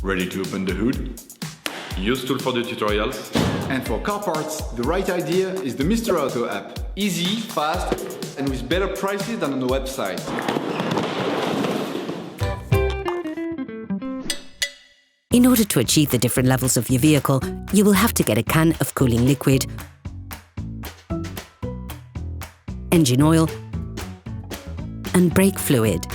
Ready to open the hood? UseTool for the tutorials. And for car parts, the right idea is the Mr. Auto app. Easy, fast, and with better prices than on the website. In order to achieve the different levels of your vehicle, you will have to get a can of cooling liquid, engine oil, and brake fluid.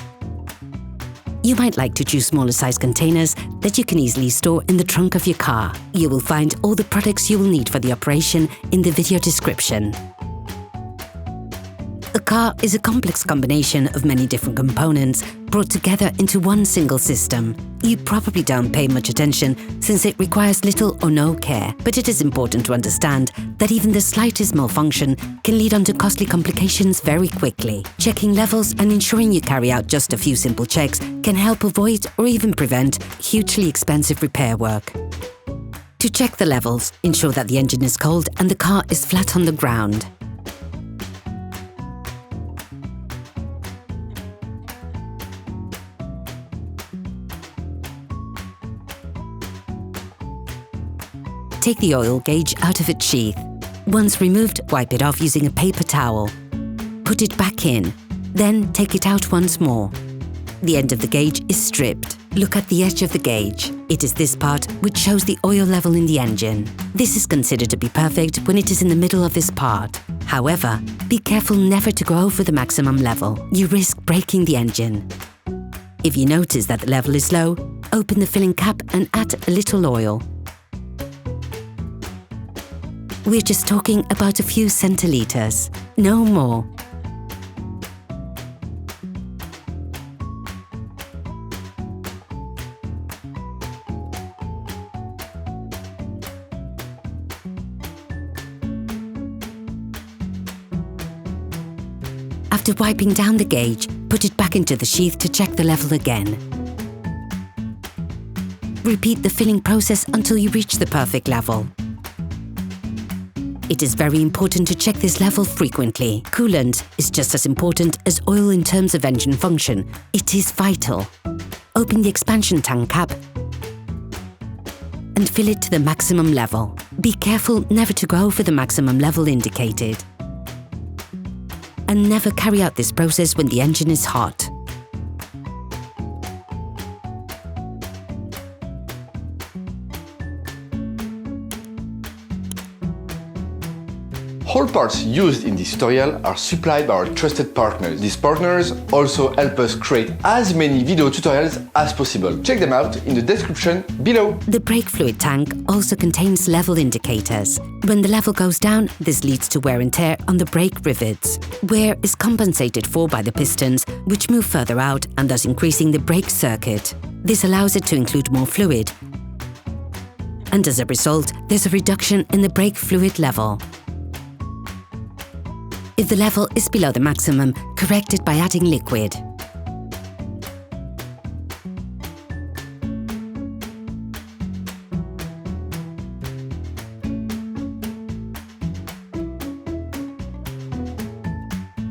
You might like to choose smaller size containers that you can easily store in the trunk of your car. You will find all the products you will need for the operation in the video description. A car is a complex combination of many different components brought together into one single system. You probably don't pay much attention since it requires little or no care, but it is important to understand that even the slightest malfunction can lead on to costly complications very quickly. Checking levels and ensuring you carry out just a few simple checks can help avoid or even prevent hugely expensive repair work. To check the levels, ensure that the engine is cold and the car is flat on the ground. Take the oil gauge out of its sheath. Once removed, wipe it off using a paper towel. Put it back in, then take it out once more. The end of the gauge is stripped. Look at the edge of the gauge. It is this part which shows the oil level in the engine. This is considered to be perfect when it is in the middle of this part. However, be careful never to go over the maximum level. You risk breaking the engine. If you notice that the level is low, open the filling cap and add a little oil. We're just talking about a few centiliters, no more. After wiping down the gauge, put it back into the sheath to check the level again. Repeat the filling process until you reach the perfect level. It is very important to check this level frequently. Coolant is just as important as oil in terms of engine function. It is vital. Open the expansion tank cap and fill it to the maximum level. Be careful never to go over the maximum level indicated. And never carry out this process when the engine is hot. All parts used in this tutorial are supplied by our trusted partners. These partners also help us create as many video tutorials as possible. Check them out in the description below. The brake fluid tank also contains level indicators. When the level goes down, this leads to wear and tear on the brake rivets. Wear is compensated for by the pistons, which move further out and thus increasing the brake circuit. This allows it to include more fluid. And as a result, there's a reduction in the brake fluid level. If the level is below the maximum, correct it by adding liquid.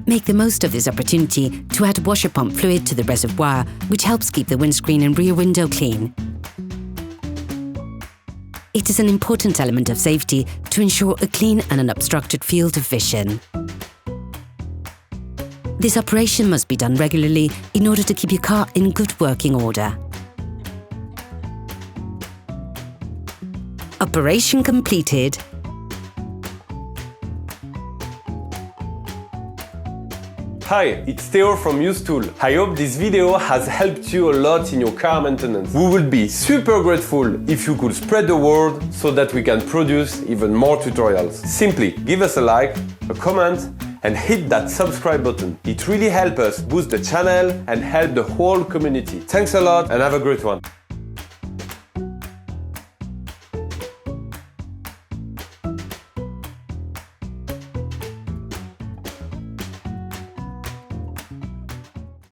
Make the most of this opportunity to add washer pump fluid to the reservoir, which helps keep the windscreen and rear window clean. It is an important element of safety to ensure a clean and unobstructed field of vision. This operation must be done regularly in order to keep your car in good working order. Operation completed. Hi, it's Theo from UseTool. I hope this video has helped you a lot in your car maintenance. We would be super grateful if you could spread the word so that we can produce even more tutorials. Simply give us a like, a comment, and hit that subscribe button. It really helps us boost the channel and help the whole community. Thanks a lot and have a great one.